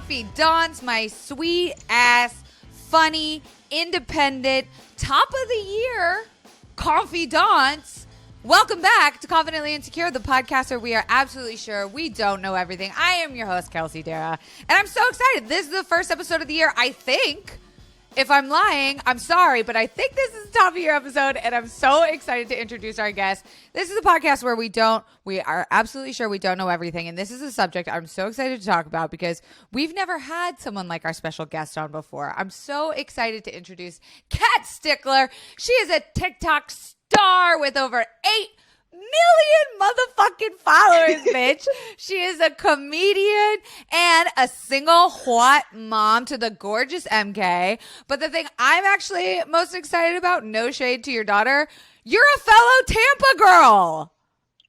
confidants, my sweet ass, funny, independent, top of the year confidants. Welcome back to Confidently Insecure, the podcast where we are absolutely sure we don't know everything. I am your host, Kelsey, darragh, and I'm so excited. This is the first episode of the year, I think. If I'm lying, I'm sorry, but I think this is the top of your episode, and I'm so excited to introduce our guest. This is a podcast where we are absolutely sure we don't know everything, and this is a subject I'm so excited to talk about because we've never had someone like our special guest on before. I'm so excited to introduce Kat STICKLER. She is a TikTok star with over 8 million motherfucking followers, bitch. She is a comedian and a single hot mom to the gorgeous MK. But the thing I'm actually most excited about, no shade to your daughter, you're a fellow Tampa girl.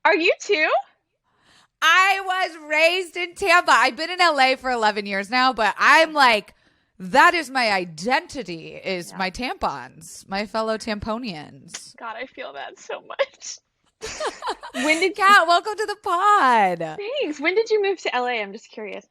Are you too? I was raised in Tampa. I've been in LA for 11 years now, but I'm like, that is my identity, is my tampons, my fellow Tamponians. God, I feel that so much. Kat, welcome to the pod. Thanks. When did you move to LA? I'm just curious.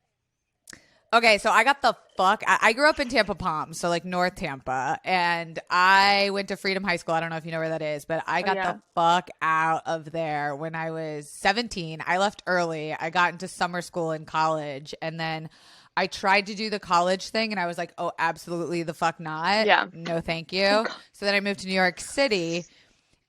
Okay, so I got the fuck. I grew up in Tampa Palms, so like North Tampa, and I went to Freedom High School. I don't know if you know where that is, but I got the fuck out of there when I was 17. I left early. I got into summer school in college, and then I tried to do the college thing, and I was like, oh, absolutely the fuck not. Yeah. No, thank you. So then I moved to New York City.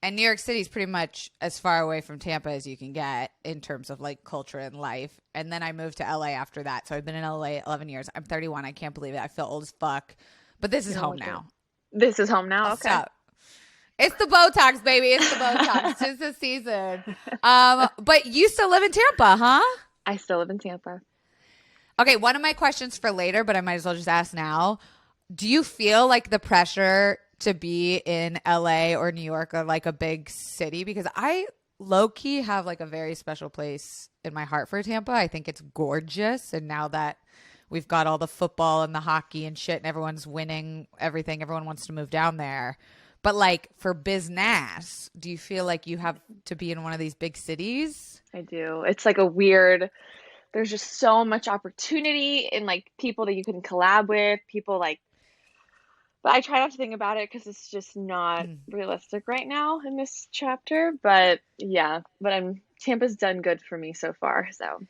And New York City is pretty much as far away from Tampa as you can get in terms of like culture and life. And then I moved to LA after that. So I've been in LA 11 years. I'm 31. I can't believe it. I feel old as fuck. But this is home now. This is home now? Okay. So, it's the Botox, baby. It's the Botox. It's the season. But you still live in Tampa, huh? I still live in Tampa. Okay, one of my questions for later, but I might as well just ask now. Do you feel like the pressure to be in LA or New York or like a big city? Because I low-key have like a very special place in my heart for Tampa. I think it's gorgeous. And now that we've got all the football and the hockey and shit and everyone's winning everything, everyone wants to move down there. But like for business, do you feel like you have to be in one of these big cities? I do. It's like a weird, there's just so much opportunity and like people that you can collab with, people like, but I try not to think about it because it's just not realistic right now in this chapter. But yeah, Tampa's done good for me so far. So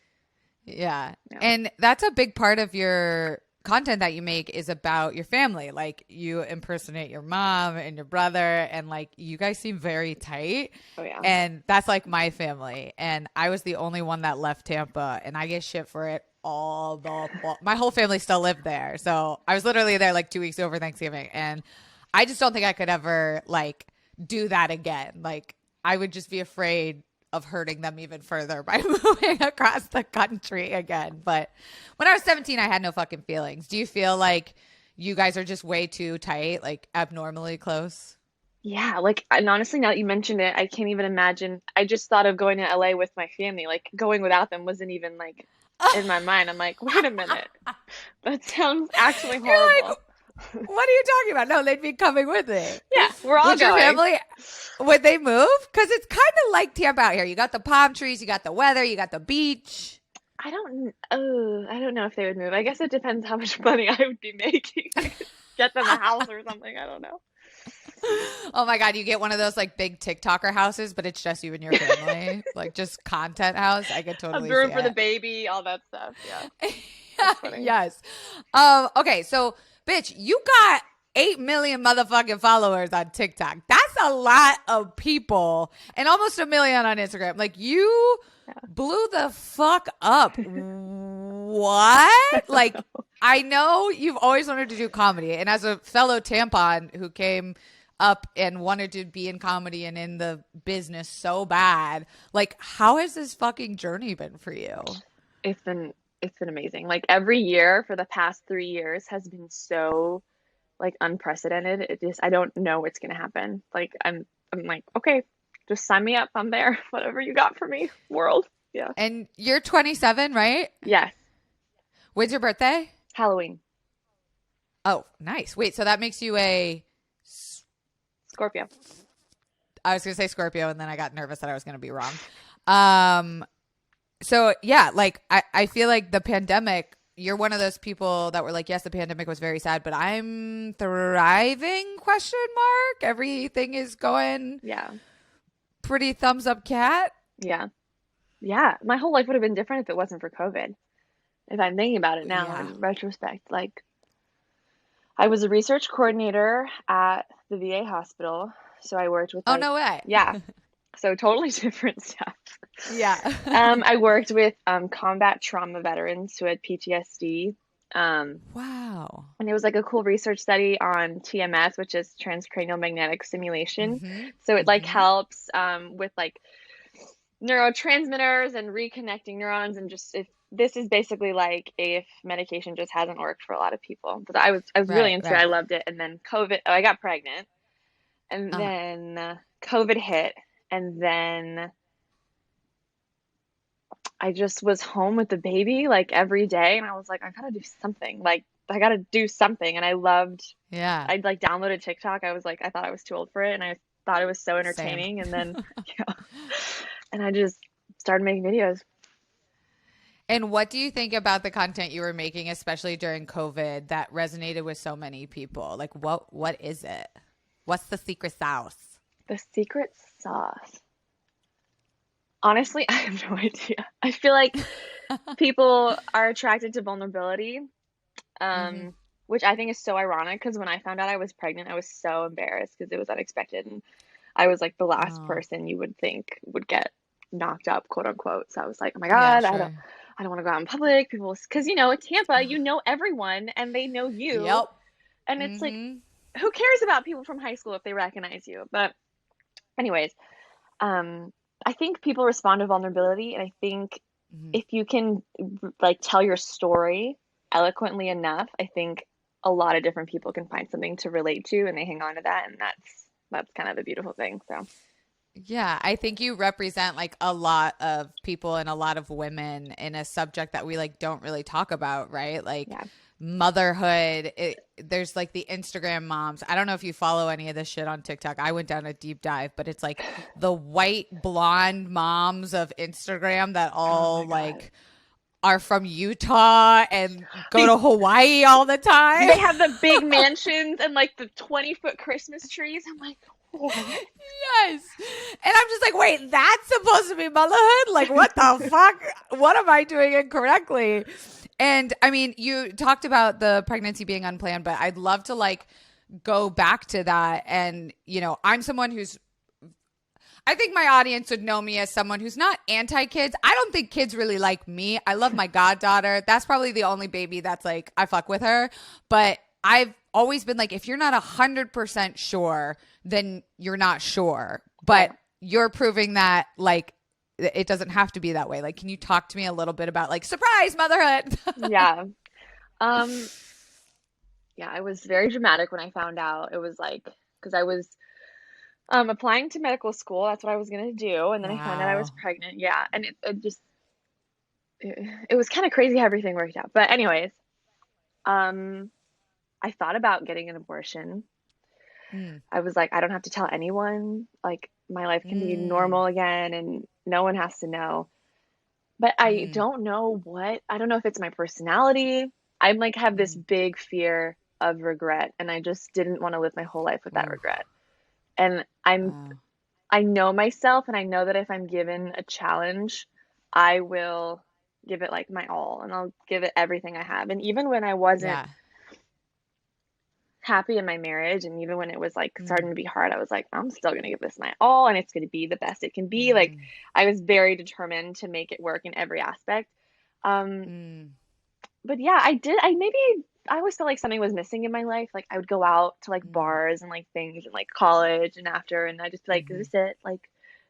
yeah. And that's a big part of your content that you make is about your family. Like you impersonate your mom and your brother, and like you guys seem very tight. Oh yeah. And that's like my family. And I was the only one that left Tampa, and I get shit for it. My whole family still lived there, so I was literally there like 2 weeks over Thanksgiving, and I just don't think I could ever like do that again. Like I would just be afraid of hurting them even further by moving across the country again. But when I was 17, I had no fucking feelings. Do you feel like you guys are just way too tight, like abnormally close? Yeah, like, and honestly, now that you mentioned it, I can't even imagine. I just thought of going to LA with my family. Like going without them wasn't even like in my mind. I'm like, wait a minute, that sounds actually horrible. You're like, what are you talking about? No, they'd be coming with it. Yeah, we're all going. Your family, would they move? Because it's kind of like Tampa out here. You got the palm trees, you got the weather, you got the beach. I don't know if they would move. I guess it depends how much money I would be making. I could get them a house or something. I don't know. Oh my God, you get one of those like big TikToker houses, but it's just you and your family. Like just content house. I could totally a room see for it. the baby, all that stuff. Yeah. Yes. Okay, so bitch, you got 8 million motherfucking followers on TikTok. That's a lot of people, and almost 1 million on Instagram. Like you blew the fuck up. What? Like I know you've always wanted to do comedy, and as a fellow tampon who came up and wanted to be in comedy and in the business so bad, like how has this fucking journey been for you? It's been amazing. Like every year for the past 3 years has been so like unprecedented. It just, I don't know what's going to happen. Like I'm like, okay, just sign me up. I'm there. Whatever you got for me, world. Yeah. And you're 27, right? Yes. When's your birthday? Halloween. Oh, nice. Wait, so that makes you a Scorpio. I was going to say Scorpio, and then I got nervous that I was going to be wrong. So yeah, like I feel like the pandemic, you're one of those people that were like, yes, the pandemic was very sad, but I'm thriving, question mark. Everything is going pretty thumbs up cat. Yeah. Yeah. My whole life would have been different if it wasn't for COVID. If I'm thinking about it now in retrospect, like I was a research coordinator at the VA hospital. So I worked with no way. Yeah. So totally different stuff. Yeah. I worked with combat trauma veterans who had PTSD. Wow. And it was like a cool research study on TMS, which is transcranial magnetic stimulation. So it like helps with like neurotransmitters and reconnecting neurons, and just if this is basically like if medication just hasn't worked for a lot of people. But I was really into it. I loved it. And then I got pregnant, and then COVID hit, and then I just was home with the baby like every day, and I was like, I gotta do something. Like I gotta do something. And I like downloaded TikTok. I was like, I thought I was too old for it, and I thought it was so entertaining. Same. And then and I just started making videos. And what do you think about the content you were making, especially during COVID, that resonated with so many people? Like, what is it? What's the secret sauce? The secret sauce. Honestly, I have no idea. I feel like people are attracted to vulnerability, which I think is so ironic, because when I found out I was pregnant, I was so embarrassed because it was unexpected. And I was like the last person you would think would get knocked up, quote unquote. So I was like, oh my God, sure. I don't want to go out in public. People, because at Tampa, everyone and they know you. Yep. And it's like, who cares about people from high school if they recognize you? But anyways, I think people respond to vulnerability. And I think if you can like tell your story eloquently enough, I think a lot of different people can find something to relate to, and they hang on to that. And that's kind of a beautiful thing. So yeah, I think you represent like a lot of people and a lot of women in a subject that we like don't really talk about, right? Like motherhood. There's like the Instagram moms. I don't know if you follow any of this shit on TikTok. I went down a deep dive, but it's like the white blonde moms of Instagram that all like are from Utah and go to Hawaii all the time. They have the big mansions and like the 20-foot Christmas trees. I'm like, what? Yes. And I'm just like, wait, that's supposed to be motherhood? Like, what the fuck? What am I doing incorrectly? And I mean, you talked about the pregnancy being unplanned, but I'd love to like go back to that. And, I'm someone I think my audience would know me as someone who's not anti-kids. I don't think kids really like me. I love my goddaughter. That's probably the only baby that's like, I fuck with her. But I've always been like, if you're not 100% sure, then you're not sure. But you're proving that like it doesn't have to be that way. Like, can you talk to me a little bit about like surprise motherhood? Yeah. I was very dramatic when I found out. It was like, because I was applying to medical school. That's what I was going to do. And then I found out I was pregnant. Yeah. And it was kind of crazy how everything worked out. But anyways, I thought about getting an abortion. I was like, I don't have to tell anyone. Like, my life can be normal again and no one has to know. But I don't know I don't know if it's my personality. I'm like, have this big fear of regret. And I just didn't want to live my whole life with that regret. And I know myself, and I know that if I'm given a challenge, I will give it like my all, and I'll give it everything I have. And even when I wasn't happy in my marriage, and even when it was like starting to be hard, I was like, I'm still going to give this my all, and it's going to be the best it can be. Like, I was very determined to make it work in every aspect. But yeah, I always felt like something was missing in my life. Like, I would go out to like bars and like things and like college and after, and I'd just be like, is this it? Like,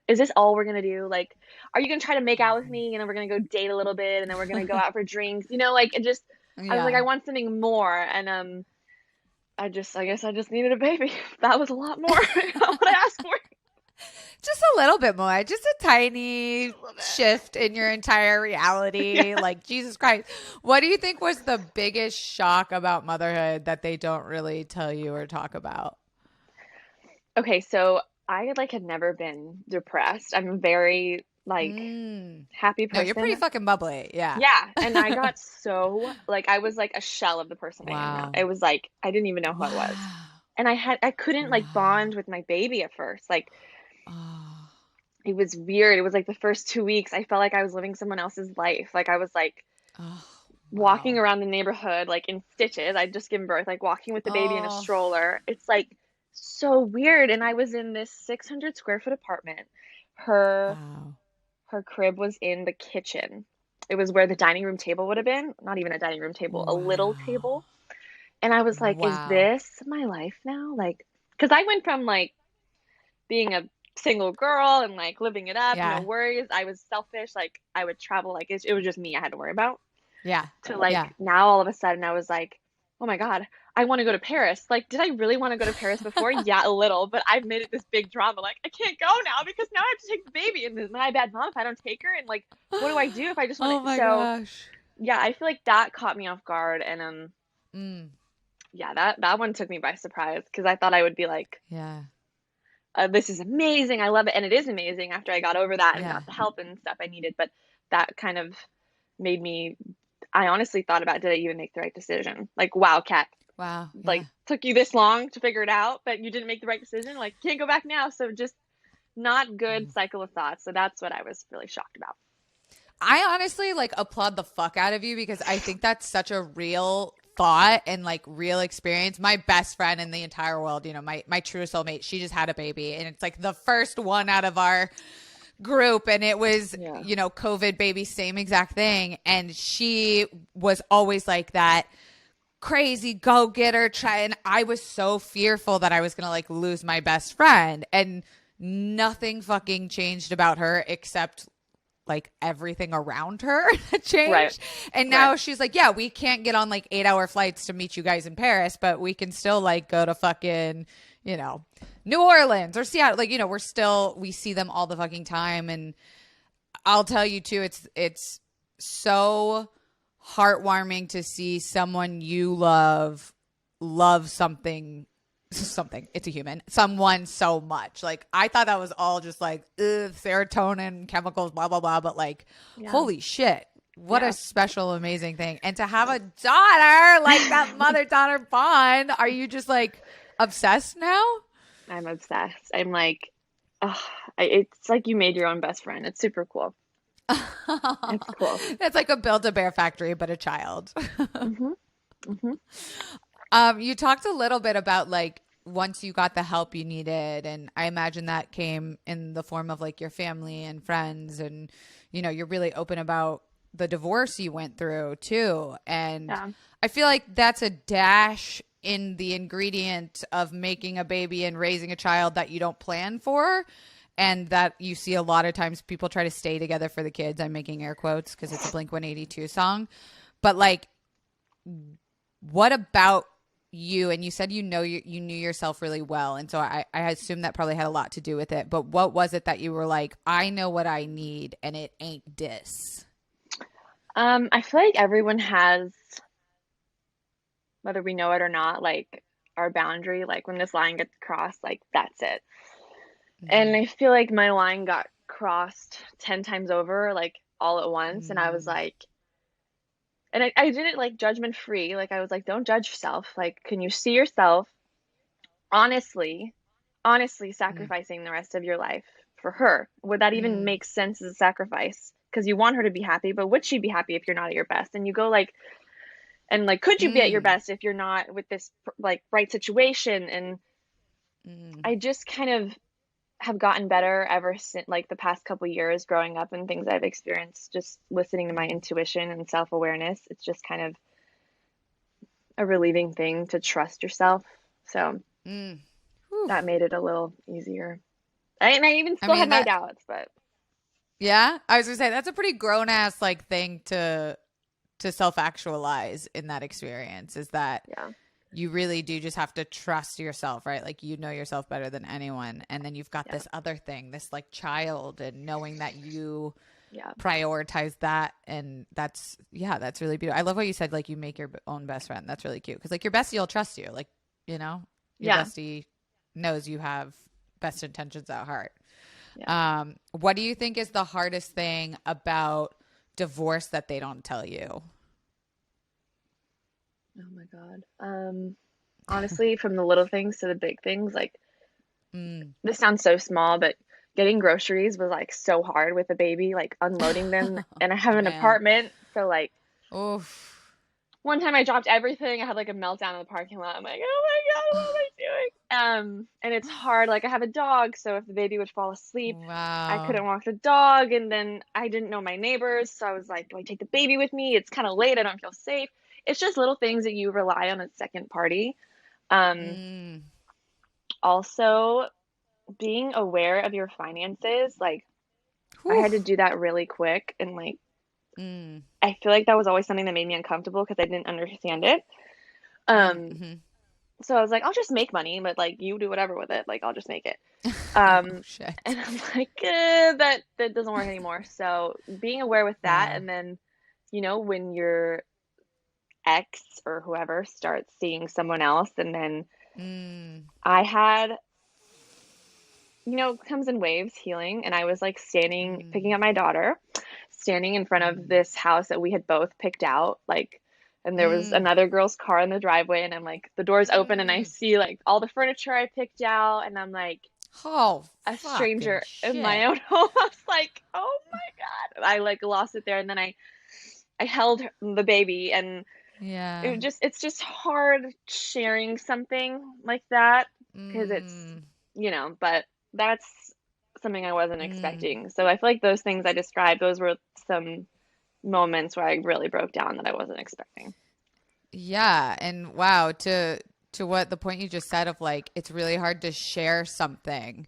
is this all we're going to do? Like, are you going to try to make out with me? And then we're going to go date a little bit, and then we're going to go out for drinks, like it just, I was like, I want something more. And, I guess I just needed a baby. That was a lot more than what I asked for. Just a little bit more, just a tiny shift in your entire reality. Like, Jesus Christ. What do you think was the biggest shock about motherhood that they don't really tell you or talk about? Okay, so I had never been depressed. I'm very like happy No, you're pretty person. fucking bubbly. Yeah. Yeah, and I got so like I was like a shell of the person I am now. Wow. It was like I didn't even know who I was. Wow. And I couldn't like Wow. bond with my baby at first. Like Oh. it was weird. It was like the first 2 weeks I felt like I was living someone else's life. Like I was like Oh. walking Wow. around the neighborhood like in stitches. I'd just given birth, like walking with the baby in a Oh. stroller. It's like so weird. And I was in this 600 square foot apartment. Her Wow. her crib was in the kitchen. It was where the dining room table would have been. Not even a dining room table, a little Wow. table. And I was like, is Wow. this my life now? Like, because I went from like being a single girl and like living it up, no Yeah. worries. I was selfish. Like, I would travel, like, it was just me I had to worry about. Yeah. To like Yeah. now, all of a sudden, I was like, oh my God, I want to go to Paris. Like, did I really want to go to Paris before? Yeah, a little, but I've made it this big drama. Like, I can't go now because now I have to take the baby. And am I a bad mom if I don't take her? And like, what do I do if I just want Oh to? my So, gosh. yeah, I feel like that caught me off guard. And Mm. yeah, that one took me by surprise because I thought I would be like, Yeah. this is amazing. I love it. And it is amazing after I got over that and Yeah. got the help and stuff I needed. But that kind of made me, I honestly thought about, did I even make the right decision? Like, wow, Kat, Wow. like Yeah. took you this long to figure it out, but you didn't make the right decision. Like, can't go back now. So just not good cycle of thoughts. So that's what I was really shocked about. I honestly like applaud the fuck out of you because I think that's such a real thought and like real experience. My best friend in the entire world, you know, my true soulmate, she just had a baby and it's like the first one out of our group and it was, Yeah. you know, COVID baby, same exact thing. And she was always like that crazy go-getter try, and I was so fearful that I was gonna like lose my best friend, and nothing fucking changed about her except like everything around her changed. Right. And now Right. she's like, yeah, we can't get on like 8-hour flights to meet you guys in Paris, but we can still like go to fucking, you know, New Orleans or Seattle. Like, you know, we see them all the fucking time. And I'll tell you too, it's so heartwarming to see someone you love something, it's a human, someone so much. Like I thought that was all just like serotonin chemicals, blah blah blah, but like holy shit, what a special amazing thing. And to have a daughter, like that mother-daughter bond, are you just like obsessed now? I'm obsessed. I'm like, oh, it's like you made your own best friend. It's super cool. It's cool. It's like a Build-A-Bear factory but a child. Mm-hmm. Mm-hmm. You talked a little bit about like once you got the help you needed, and I imagine that came in the form of like your family and friends, and you know, you're really open about the divorce you went through too. And I feel like that's a dash in the ingredient of making a baby and raising a child that you don't plan for, and that you see a lot of times people try to stay together for the kids. I'm making air quotes because it's a Blink-182 song, but like, what about you? And you said you knew yourself really well, and so I assume that probably had a lot to do with it. But what was it that you were like, I know what I need and it ain't this? I feel like everyone has, whether we know it or not, like our boundary, like when this line gets crossed, like that's it. And I feel like my line got crossed 10 times over, like all at once. And I was like, and I did it like judgment free. Like I was like, don't judge yourself. Like, can you see yourself honestly sacrificing the rest of your life for her? Would that even make sense as a sacrifice? Because you want her to be happy, but would she be happy if you're not at your best? And you go like, and like, could you be at your best if you're not with this like right situation? And I just kind of have gotten better ever since like the past couple years growing up and things I've experienced, just listening to my intuition and self-awareness. It's just kind of a relieving thing to trust yourself. So that made it a little easier. And I even still had my doubts, but yeah, I was gonna say that's a pretty grown ass like thing to self-actualize in that experience, is that you really do just have to trust yourself, right? Like, you know yourself better than anyone. And then you've got this other thing, this like child, and knowing that you prioritize that. And that's really beautiful. I love what you said, like you make your own best friend. That's really cute. Cause like your bestie will trust you. Like, you know, your bestie knows you have best intentions at heart. Yeah. What do you think is the hardest thing about divorce that they don't tell you? Oh my God. Honestly, from the little things to the big things, like Mm. this sounds so small, but getting groceries was like so hard with a baby, like unloading them. And I have an Man. apartment, so like Oof. one time I dropped everything. I had like a meltdown in the parking lot. I'm like, oh my God, what am I doing? And it's hard. Like I have a dog, so if the baby would fall asleep, I Wow. couldn't walk the dog. And then I didn't know my neighbors, so I was like, do I take the baby with me? It's kind of late. I don't feel safe. It's just little things that you rely on a second party. Um, Mm. Also being aware of your finances, like I Whew. had to do that really quick, and like Mm. I feel like that was always something that made me uncomfortable because I didn't understand it. Um, Mm-hmm. so I was like, I'll just make money, but like you do whatever with it, like I'll just make it. Oh shit. And I'm like, that doesn't work anymore. So being aware with that, Wow. and then when your ex or whoever starts seeing someone else, and then Mm. I had comes in waves healing. And I was like picking Mm. up my daughter, standing in front of Mm. this house that we had both picked out. Like, and there was Mm. another girl's car in the driveway. And I'm like, the door's open and I Mm. see like all the furniture I picked out. And I'm like, Oh, a fucking stranger in my shit. own home. I was like, oh my God. I like lost it there. And then I held the baby, and Yeah. it's just hard sharing something like that because Mm. but that's something I wasn't Mm. expecting. So I feel like those things I described, those were some moments where I really broke down that I wasn't expecting. Yeah, and wow, to what the point you just said of like it's really hard to share something.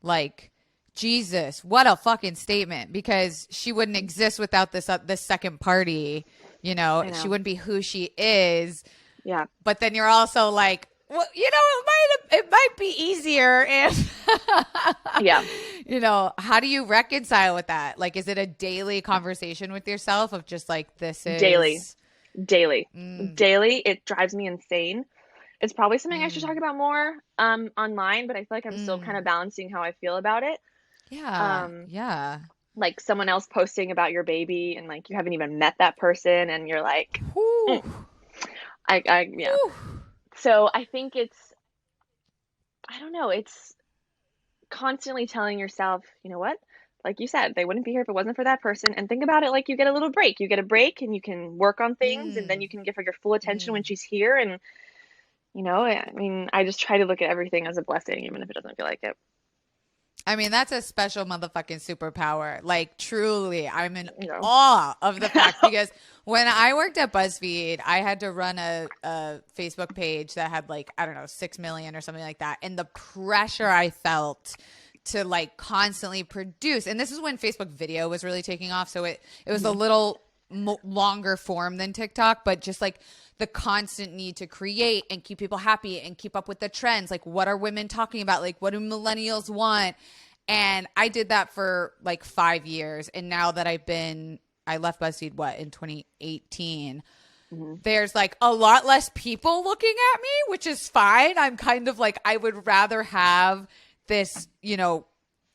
Like Jesus, what a fucking statement, because she wouldn't exist without this second party, I she know. wouldn't be who she is. Yeah. But then you're also like, well, it might be easier if Yeah. how do you reconcile with that? Like, is it a daily conversation with yourself of just like this Daily. is Daily. mm, Daily. It drives me insane. It's probably something I should mm, talk about more online, but I feel like I'm still kind mm. of balancing how I feel about it. Yeah, Um, yeah. like someone else posting about your baby, and like you haven't even met that person, and you're like, Whew, mm, yeah. whew. So I think I don't know, it's constantly telling yourself, you know what? Like you said, they wouldn't be here if it wasn't for that person. And think about it like you get a little break. You get a break and you can work on things, and then Mm, you can give her your full attention when mm. she's here. And, I mean, I just try to look at everything as a blessing, even if it doesn't feel like it. I mean, that's a special motherfucking superpower. Like, truly, I'm in You know? awe of the fact because when I worked at BuzzFeed, I had to run a Facebook page that had like, I don't know, 6 million or something like that. And the pressure I felt to like constantly produce. And this is when Facebook video was really taking off. So it was a Mhm. little longer form than TikTok, but just like the constant need to create and keep people happy and keep up with the trends. Like, what are women talking about? Like, what do millennials want? And I did that for like 5 years. And now that I left BuzzFeed, in 2018, Mhm. there's like a lot less people looking at me, which is fine. I'm kind of like, I would rather have this,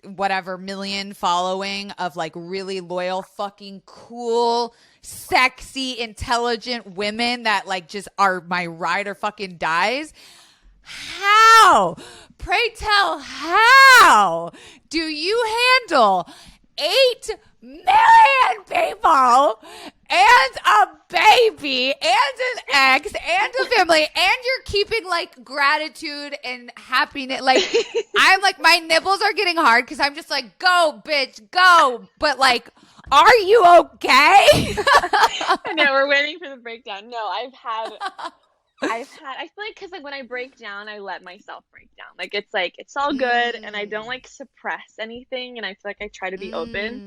whatever million following of like really loyal, fucking cool, sexy, intelligent women that like just are my ride or fucking dies. How? Pray tell, how do you handle 8 million people and a baby and an ex and a family, and you're keeping like gratitude and happiness? Like, I'm like, my nipples are getting hard because I'm just like, go, bitch, go. But like, are you okay? I know, we're waiting for the breakdown. No, I feel like because like when I break down, I let myself break down. Like it's all good, and I don't Mm, like suppress anything, and I feel like I try to be open.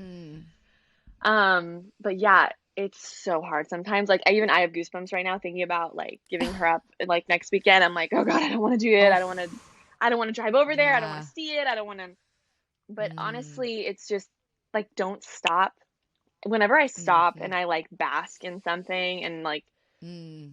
mm. But yeah, it's so hard sometimes. Like I have goosebumps right now thinking about like giving her up like next weekend. I'm like, oh God, I don't want to do it. Oh, I don't want to drive over there. I don't want yeah. to see it. I don't want to. But Mm, honestly, it's just like don't stop. Whenever I stop mhm, and I like bask in something, and like mm,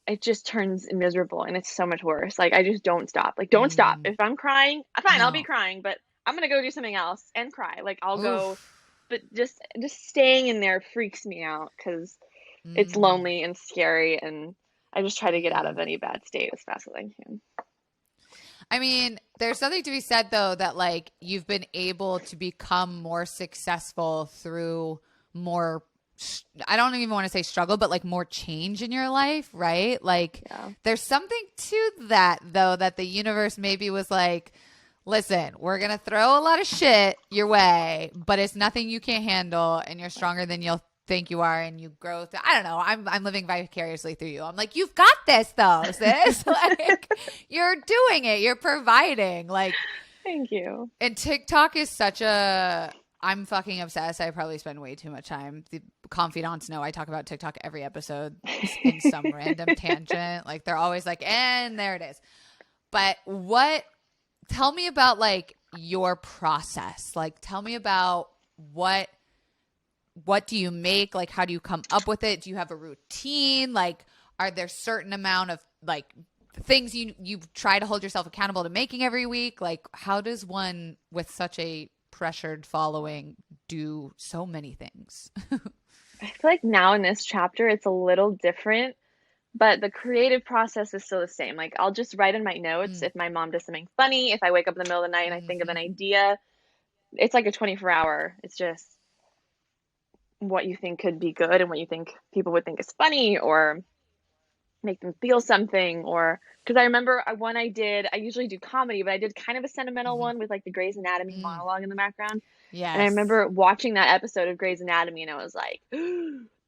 it just turns miserable, and it's so much worse. Like I just don't stop. Like don't stop. mm. If I'm crying, fine, I'll be No. crying, but I'm going to go do something else and cry. Like I'll go, Oof. but just staying in there freaks me out because it's Mm, lonely and scary. And I just try to get out mm. of any bad state as fast as I can. I mean, there's something to be said though that like you've been able to become more successful through more I don't even want to say struggle, but like more change in your life, right? Like Yeah. there's something to that though that the universe maybe was like, listen, we're going to throw a lot of shit your way, but it's nothing you can't handle and you're stronger than you'll think you are and you grow I don't know. I'm living vicariously through you. I'm like, you've got this though, sis. Like you're doing it. You're providing. Like Thank you. and TikTok is such a I'm fucking obsessed. I probably spend way too much time. The confidants know I talk about TikTok every episode in some random tangent. Like they're always like, and there it is. But tell me about like your process. Like tell me about what do you make? Like how do you come up with it? Do you have a routine? Like are there certain amount of like things you try to hold yourself accountable to making every week? Like how does one with such a pressured following do so many things? I feel like now in this chapter, it's a little different, but the creative process is still the same. Like I'll just write in my notes if my mom does something funny, if I wake up in the middle of the night and I think of an idea, it's like a 24-hour. It's just what you think could be good and what you think people would think is funny or make them feel something. Or because I remember one I usually do comedy, but I did kind of a sentimental one with like the Grey's Anatomy monologue in the background. And I Yes. remember watching that episode of Grey's Anatomy and I was like,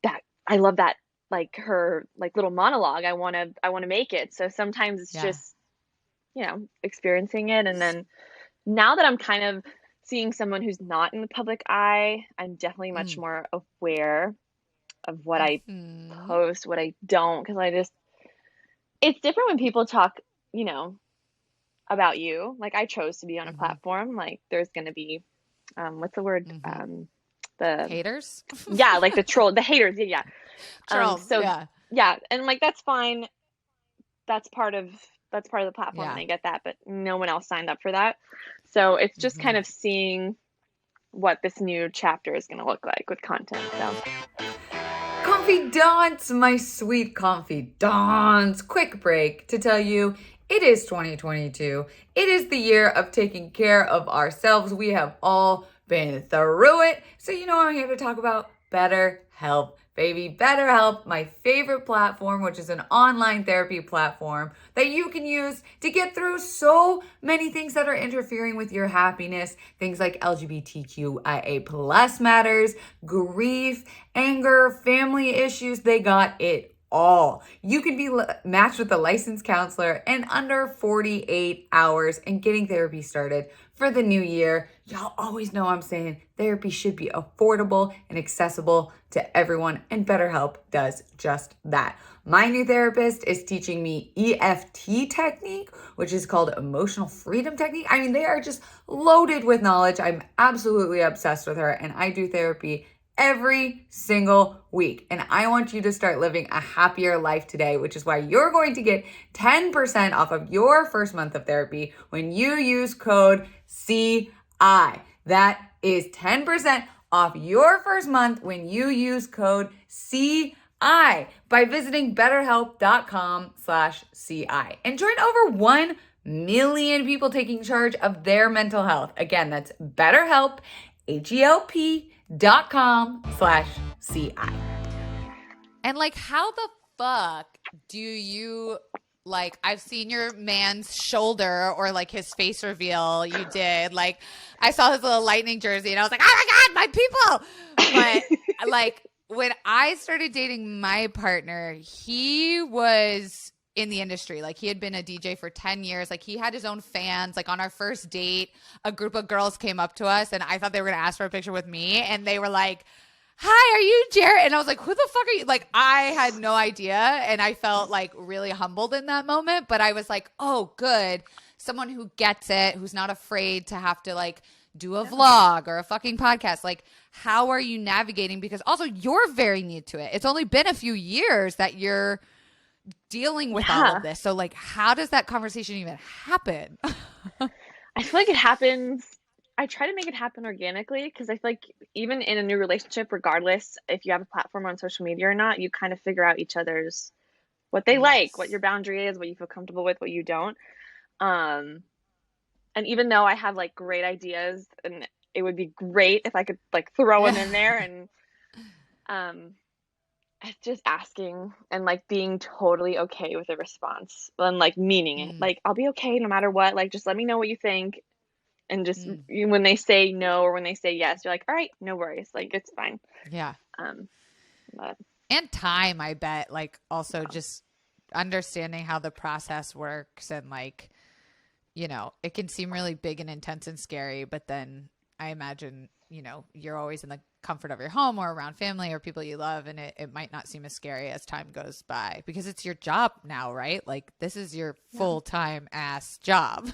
that I love that, like her like little monologue. I want to make it. So sometimes it's just, experiencing it. And then now that I'm kind of seeing someone who's not in the public eye, I'm definitely much more aware of what I post, what I don't, because it's different when people talk, about you. Like I chose to be on a platform. Like there's going to be, what's the word? The Haters? Yeah, like the haters. Yeah. Trolls. Yeah. And like, that's fine. That's part of the platform and I get that, but no one else signed up for that. So it's just kind of seeing what this new chapter is going to look like with content. So Confidants, my sweet confidants. Quick break to tell you it is 2022. It is the year of taking care of ourselves. We have all been through it. So I'm here to talk about BetterHelp. Baby, BetterHelp, my favorite platform, which is an online therapy platform that you can use to get through so many things that are interfering with your happiness. Things like LGBTQIA plus matters, grief, anger, family issues. They got it all. You can be matched with a licensed counselor in under 48 hours and getting therapy started for the new year. Y'all always know I'm saying therapy should be affordable and accessible to everyone, and BetterHelp does just that. My new therapist is teaching me EFT technique, which is called emotional freedom technique. I mean, they are just loaded with knowledge. I'm absolutely obsessed with her, and I do therapy every single week. And I want you to start living a happier life today, which is why you're going to get 10% off of your first month of therapy when you use code CI. That is 10% off your first month when you use code CI by visiting betterhelp.com/CI and join over 1 million people taking charge of their mental health. Again, that's BetterHelp, HELP.com/CI. And like, how the fuck do you I've seen your man's shoulder or like his face reveal you did. Like I saw his little lightning jersey and I was like, oh my God, my people. But like when I started dating my partner, he was in the industry. Like he had been a DJ for 10 years. Like he had his own fans. Like on our first date, a group of girls came up to us and I thought they were going to ask for a picture with me. And they were like, hi, are you Jared? And I was like, who the fuck are you? Like, I had no idea. And I felt like really humbled in that moment. But I was like, oh, good. Someone who gets it, who's not afraid to have to like do a vlog or a fucking podcast. Like, how are you navigating? Because also you're very new to it. It's only been a few years that you're dealing with all of this. So like, how does that conversation even happen? I feel like it happens I try to make it happen organically because I feel like even in a new relationship, regardless if you have a platform on social media or not, you kind of figure out each other's what they like, what Yes. your boundary is, what you feel comfortable with, what you don't. Um, and even though I have like great ideas and it would be great if I could like throw them Yeah. in there and um just asking and like being totally okay with the response and like meaning it. Mm, Like I'll be okay no matter what. Like just let me know what you think and just mm. when they say no or when they say yes, you're like, all right, no worries. Like it's fine. Yeah. Um, but And time, I bet, like also yeah. just understanding how the process works and like, it can seem really big and intense and scary, but then I imagine, you're always in the comfort of your home or around family or people you love, and it might not seem as scary as time goes by because it's your job now, right? Like this is your Yeah. full-time ass job.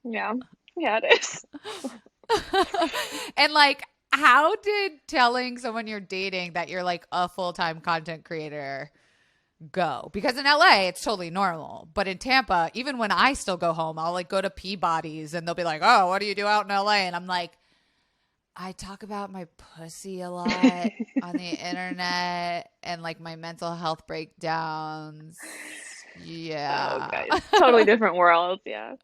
Yeah. Yeah, it is. And like, how did telling someone you're dating that you're like a full-time content creator go? Because in LA, it's totally normal. But in Tampa, even when I still go home, I'll like go to Peabody's and they'll be like, oh, what do you do out in LA? And I'm like, I talk about my pussy a lot on the internet and like my mental health breakdowns. Oh, Yeah. guys, totally different worlds. Yeah.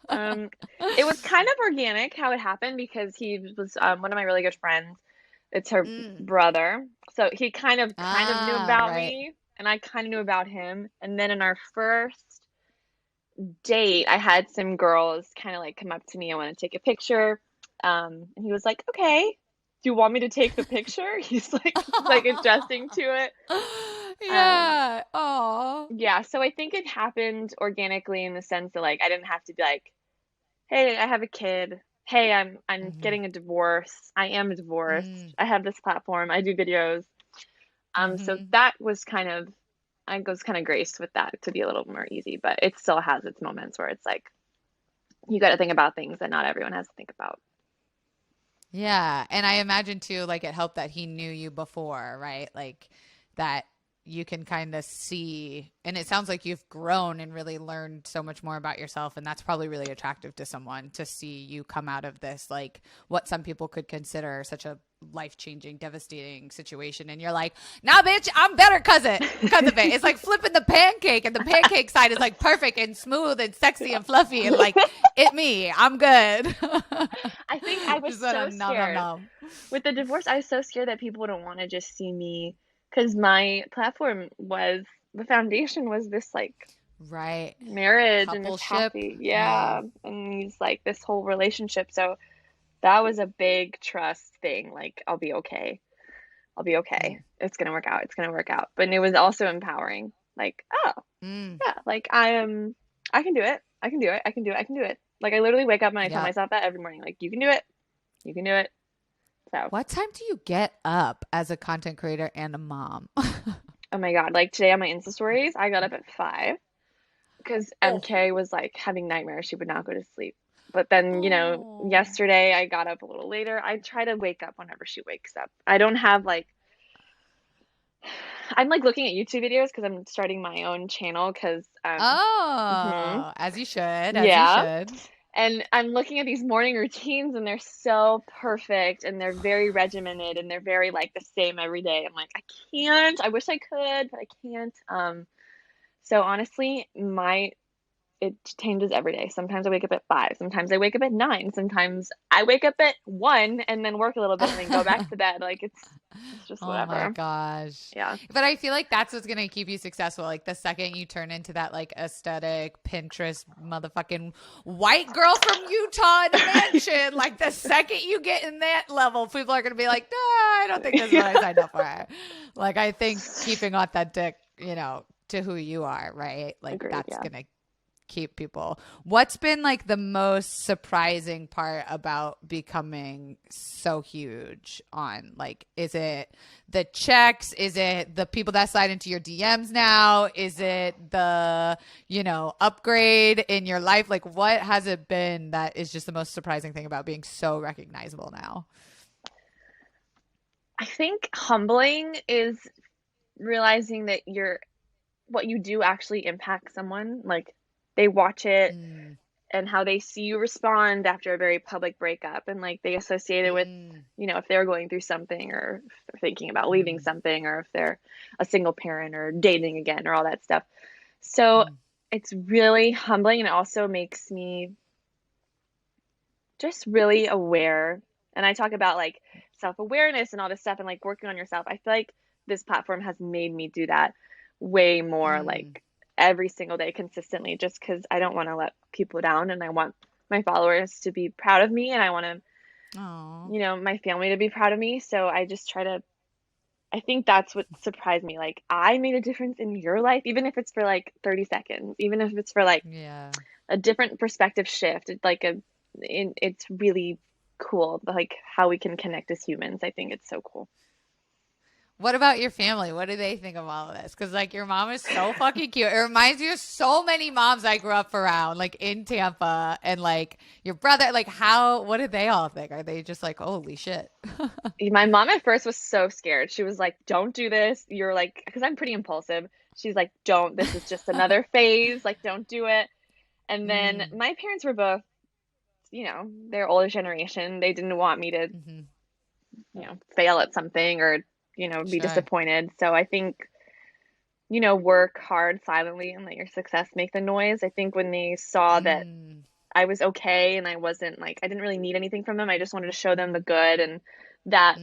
Um, it was kind of organic how it happened because he was one of my really good friends. It's her Mm. brother. So he kind of knew Ah, about right. me and I kind of knew about him. And then in our first date, I had some girls kind of like come up to me. I want to take a picture. And he was like, "Okay, do you want me to take the picture?" He's like adjusting to it. Um, Yeah. Oh. yeah, so I think it happened organically in the sense that like I didn't have to be like, "Hey, I have a kid. Hey, I'm Hmm. getting a divorce. I am divorced. Mm. I have this platform. I do videos." So Hmm. that was I was kind of graced with that to be a little more easy, but it still has its moments where it's like you got to think about things that not everyone has to think about. Yeah. And I imagine too, like it helped that he knew you before, right? Like that you can kind of see, and it sounds like you've grown and really learned so much more about yourself. And that's probably really attractive to someone to see you come out of this, like what some people could consider such a life changing, devastating situation. And you're like, nah, bitch, I'm better because of it. It's like flipping the pancake, and the pancake side is like perfect and smooth and sexy and fluffy and like, me, I'm good. I think I was Just want to so nom nom scared. nom. With the divorce, I was so scared that people wouldn't want to just see me because my platform was the foundation was this like Right. marriage and this Coupleship. happy, Yeah. yeah, and he's like this whole relationship. So that was a big trust thing. Like, I'll be okay. I'll be okay. Mm. It's gonna work out. It's gonna work out. But it was also empowering. Like, oh, Mm. yeah, like I can do it. I can do it. I can do it. I can do it. Like I literally wake up and I tell Yep. myself that every morning. Like, you can do it. You can do it. So, What time do you get up as a content creator and a mom? oh my God, like today on my Insta stories, I got up at 5 because Oh. MK was like having nightmares. She would not go to sleep. But then, Oh. yesterday I got up a little later. I try to wake up whenever she wakes up. I don't have like I'm like looking at YouTube videos because I'm starting my own channel because mhm, Oh, as you should, as you yeah. should. And I'm looking at these morning routines and they're so perfect and they're very regimented and they're very like the same every day. I'm like, I can't. I wish I could, but I can't. So honestly, my it changes every day. Sometimes I wake up at 5, sometimes I wake up at 9, sometimes I wake up at 1 and then work a little bit and then go back to bed. Like it's just Oh my whatever. gosh. Yeah. But I feel like that's what's going to keep you successful. Like the second you turn into that like aesthetic Pinterest motherfucking white girl from Utah in a mansion, like the second you get in that level, people are going to be like, nah, I don't think this is what I signed up for. Like I think keeping authentic, to who you are, right? Like Agreed, that's yeah. going to keep people. What's been like the most surprising part about becoming so huge on like, is it the checks? Is it the people that slide into your DMs now? Is it the, upgrade in your life? Like what has it been that is just the most surprising thing about being so recognizable now? I think humbling is realizing that what you do actually impacts someone. Like they watch it Mm. and how they see you respond after a very public breakup, and like they associate it with, you know, if they're going through something, or if they're thinking about leaving something, or if they're a single parent or dating again, or all that stuff. So it's really humbling, and it also makes me just really aware. And I talk about like self-awareness and all this stuff and like working on yourself. I feel like this platform has made me do that way more, like every single day consistently, just because I don't want to let people down, and I want my followers to be proud of me, and I want to, you know, my family to be proud of me. So I just try to, I think that's what surprised me. Like, I made a difference in your life, even if it's for like 30 seconds, even if it's for like a different perspective shift. It's like it's really cool, like how we can connect as humans. I think it's so cool. What about your family? What do they think of all of this? Because, like, your mom is so fucking cute. It reminds me of so many moms I grew up around, like, in Tampa. And, like, your brother, like, what did they all think? Are they just like, holy shit? My mom at first was so scared. She was like, don't do this. You're like, because I'm pretty impulsive. She's like, don't. This is just another phase. Like, don't do it. And then my parents were both, you know, they're older generation. They didn't want me to, you know, fail at something or, you know, be disappointed. So I think, you know, work hard silently and let your success make the noise. I think when they saw that I was okay and I wasn't like, I didn't really need anything from them, I just wanted to show them the good, and that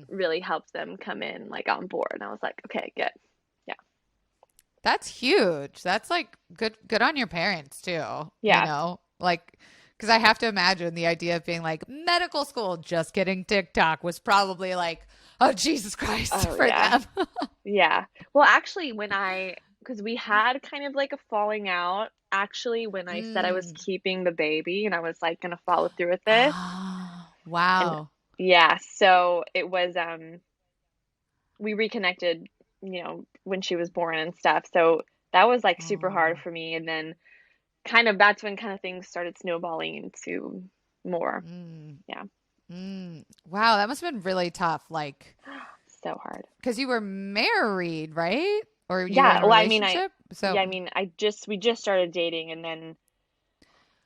really helped them come in like on board. And I was like, okay, good. Yeah. That's huge. That's like good on your parents too. Yeah. You know, like, because I have to imagine the idea of being like medical school, just getting TikTok was probably like, oh, Jesus Christ for them. Yeah. Well, actually, because we had kind of like a falling out, actually, when I said I was keeping the baby and I was like going to follow through with this. Wow. And, yeah. So it was, we reconnected, you know, when she was born and stuff. So that was like super hard for me. And then kind of, that's when kind of things started snowballing into more. Yeah. Wow, that must have been really tough. Like, so hard. Because you were married, right? Or you yeah. were in a Well, relationship? I mean, we just started dating, and then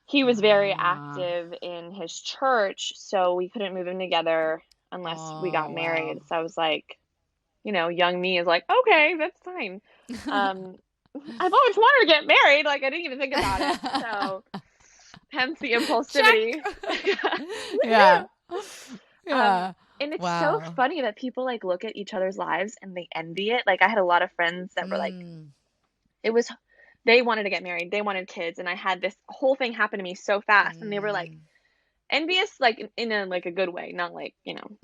he was very active in his church, so we couldn't move in together unless we got married. So I was like, you know, young me is like, okay, that's fine. I've always wanted to get married. Like, I didn't even think about it. So hence the impulsivity. Yeah. And it's so funny that people like look at each other's lives and they envy it. Like, I had a lot of friends that were like, they wanted to get married, they wanted kids, and I had this whole thing happen to me so fast, and they were like envious, like in a like a good way, not like, you know.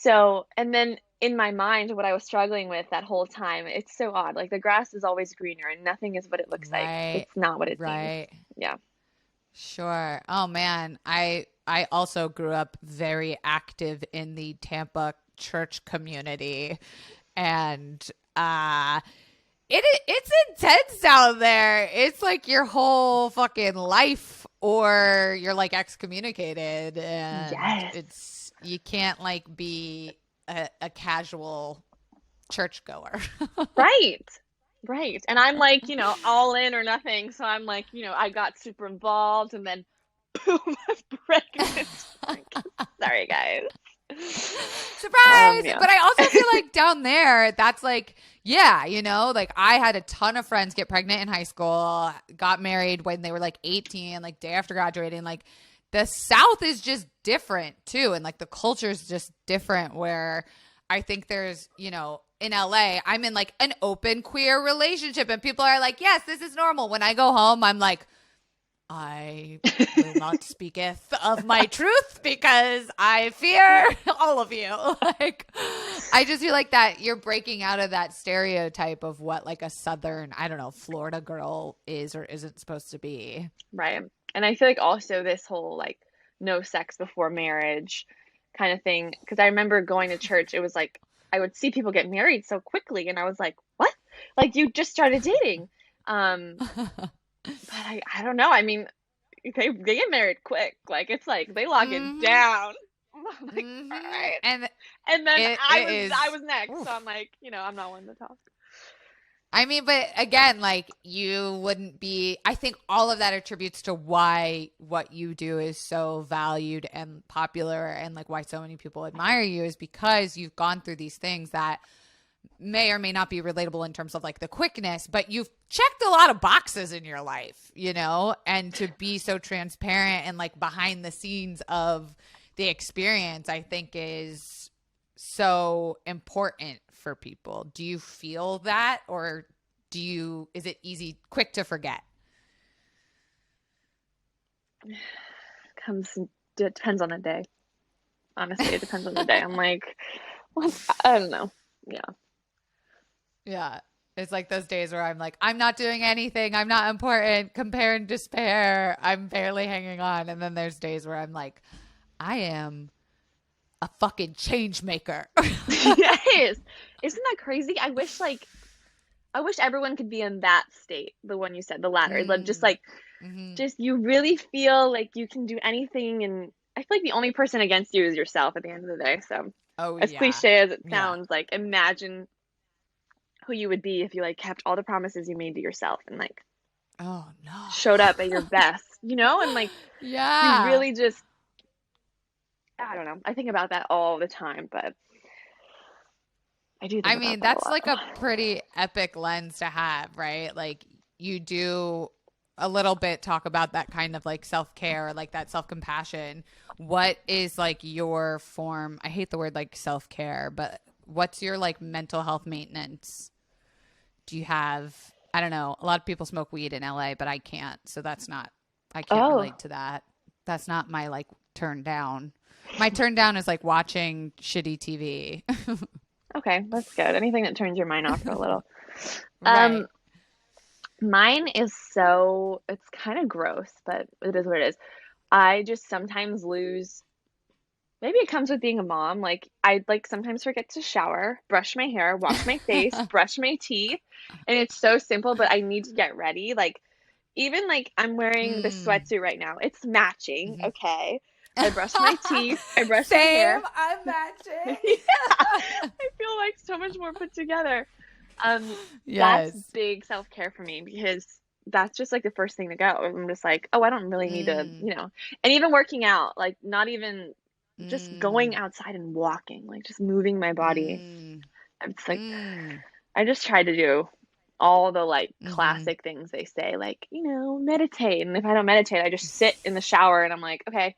So, and then in my mind, what I was struggling with that whole time, it's so odd. Like, the grass is always greener, and nothing is what it looks like. It's not what it seems. Yeah. Sure. Oh man, I also grew up very active in the Tampa church community, and it's intense down there. It's like your whole fucking life, or you're like excommunicated, and it's, you can't like be a casual churchgoer. Right. And I'm like, you know, all in or nothing. So I'm like, you know, I got super involved, and then boom, I'm pregnant. Sorry, guys. Surprise! But I also feel like down there, that's like, yeah, you know, like I had a ton of friends get pregnant in high school, got married when they were like 18, like day after graduating. Like, the South is just different too. And like the culture is just different, where I think there's, you know, in LA, I'm in like an open queer relationship, and people are like, yes, this is normal. When I go home, I'm like, I will not speaketh of my truth because I fear all of you. Like, I just feel like that you're breaking out of that stereotype of what like a Southern, I don't know, Florida girl is or isn't supposed to be. Right. And I feel like also this whole like no sex before marriage kind of thing, because I remember going to church, it was like I would see people get married so quickly, and I was like, what? Like, you just started dating. But I don't know. I mean, they get married quick. Like, it's like they lock it down. I'm like, all right. And then I was next. Oof. So I'm like, you know, I'm not one to talk. I mean, but again, like you wouldn't be, I think all of that attributes to why what you do is so valued and popular and like why so many people admire you is because you've gone through these things that may or may not be relatable in terms of like the quickness, but you've checked a lot of boxes in your life, you know, and to be so transparent and like behind the scenes of the experience, I think is so important for people. Do you feel that, or is it quick to forget? It depends on the day. Honestly, it depends on the day. I'm like, well, I don't know. Yeah. Yeah. It's like those days where I'm like, I'm not doing anything. I'm not important. Compare and despair. I'm barely hanging on. And then there's days where I'm like, I am a fucking change maker. Yes. Isn't that crazy? I wish everyone could be in that state. The one you said, the latter. Just like, just you really feel like you can do anything. And I feel like the only person against you is yourself at the end of the day. So as cliche as it sounds, like imagine who you would be if you like kept all the promises you made to yourself and like, oh no, showed up at your best, you know? And like, you really just, I don't know. I think about that all the time, but I do think I about mean, that that's a lot. like a pretty epic lens to have, right? Like you do a little bit talk about that kind of like self-care or like that self-compassion. What is like your form? I hate the word like self-care, but what's your like mental health maintenance? Do you have, I don't know, a lot of people smoke weed in LA, but I can't. So I can't relate to that. That's not my like turn down. My turn down is like watching shitty TV. Okay, that's good. Anything that turns your mind off for a little. Right. Mine is it's kind of gross, but it is what it is. I just sometimes lose. Maybe it comes with being a mom. Like I like sometimes forget to shower, brush my hair, wash my face, brush my teeth, and it's so simple, but I need to get ready. Like even like I'm wearing this sweatsuit right now. It's matching, okay? I brush my teeth, I brush my hair. I'm matching. I feel like so much more put together. Yes. That's big self-care for me because that's just like the first thing to go. I'm just like, oh, I don't really need to, you know. And even working out, like not even just going outside and walking, like just moving my body. It's like I just try to do all the like classic things they say, like, you know, meditate. And if I don't meditate, I just sit in the shower and I'm like, okay,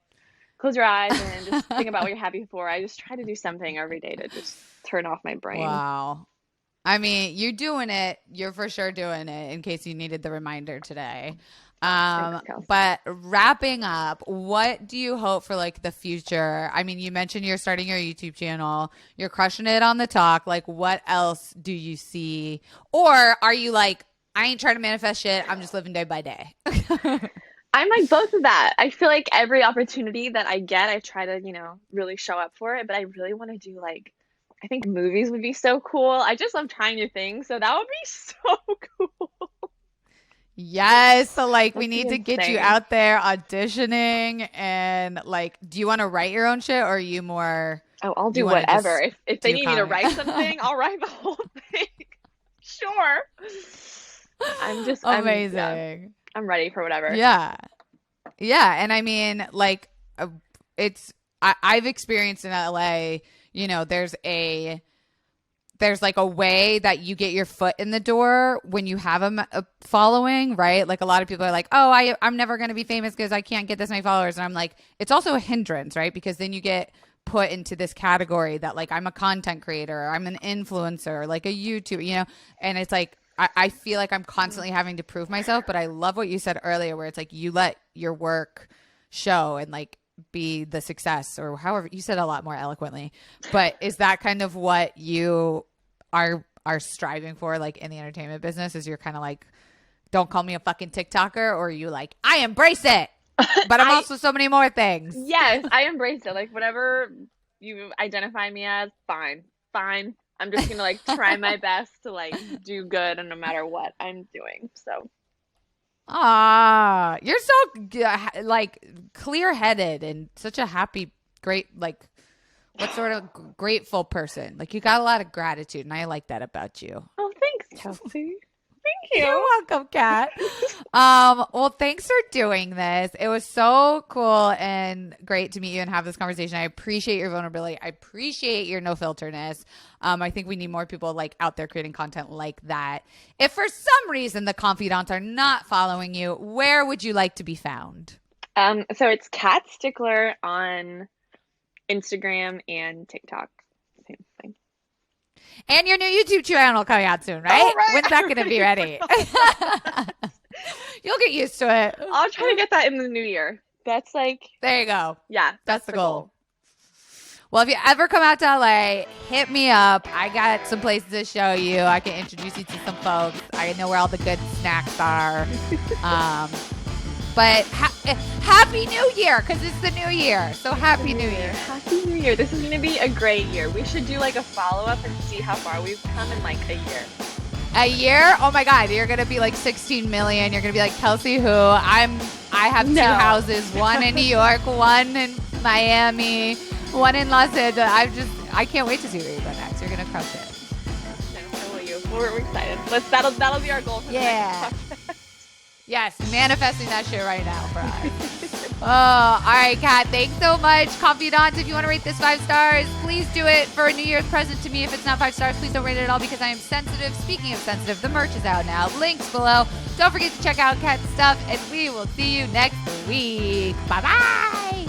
close your eyes and just think about what you're happy for. I just try to do something every day to just turn off my brain. Wow. I mean, you're doing it. You're for sure doing it in case you needed the reminder today. Thanks, Kelsey. But wrapping up, what do you hope for like the future? I mean, you mentioned you're starting your YouTube channel. You're crushing it on the talk. Like, what else do you see? Or are you like, I ain't trying to manifest shit. I'm just living day by day. I'm like both of that. I feel like every opportunity that I get, I try to, you know, really show up for it. But I really want to do like, I think movies would be so cool. I just love trying new things. So that would be so cool. Yes. So like we need to That'd be get you insane. out there auditioning and like, do you want to write your own shit or are you more? Oh, I'll Do you do wanna whatever. just If they do need me to comedy? write something, I'll write the whole thing. Sure. I'm Amazing. I'm ready for whatever. Yeah. Yeah. And I mean, like, I've experienced in LA, you know, there's like a way that you get your foot in the door when you have a following, right? Like a lot of people are like, oh, I'm never going to be famous because I can't get this many followers. And I'm like, it's also a hindrance, right? Because then you get put into this category that like I'm a content creator, I'm an influencer, like a YouTuber, you know, and it's like, I feel like I'm constantly having to prove myself, but I love what you said earlier where it's like you let your work show and like be the success or however you said a lot more eloquently. But is that kind of what you are striving for like in the entertainment business? Is you're kind of like, don't call me a fucking TikToker, or are you like, I embrace it, but I'm also so many more things? Yes, I embrace it. Like whatever you identify me as, fine. I'm just gonna like try my best to like do good and no matter what I'm doing. So You're so like clear-headed and such a happy, great, like what sort of grateful person. Like you got a lot of gratitude and I like that about you. oh, thanks. Kelsey. Thank you. You're welcome, Kat. Well, thanks for doing this. It was so cool and great to meet you and have this conversation. I appreciate your vulnerability. I appreciate your no filterness. I think we need more people like out there creating content like that. If for some reason the confidants are not following you, where would you like to be found? So it's Kat Stickler on Instagram and TikTok. Same thing. And your new YouTube channel coming out soon, right? Oh, right. When's that going to be ready? You'll get used to it. I'll try to get that in the new year. That's like, there you go. yeah, That's the goal. Well, if you ever come out to LA, hit me up. I got some places to show you. I can introduce you to some folks. I know where all the good snacks are. But Happy New Year, because it's the new year. So Happy New Year. Happy New Year. This is going to be a great year. We should do like a follow-up and see how far we've come in like a year. A year? Oh my God, you're gonna be like 16 million. You're gonna be like Kelsey who? I have two houses, one in New York, one in Miami, one in Los Angeles. I can't wait to see where you go next. You're gonna crush it. So will you. We're excited. That'll be our goal for the next podcast. Yes, manifesting that shit right now for us. All right, Kat, thanks so much. Confidants, if you want to rate this 5 stars, please do it for a New Year's present to me. If it's not 5 stars, please don't rate it at all because I am sensitive. Speaking of sensitive, the merch is out now. Links below. Don't forget to check out Kat's stuff, and we will see you next week. Bye-bye.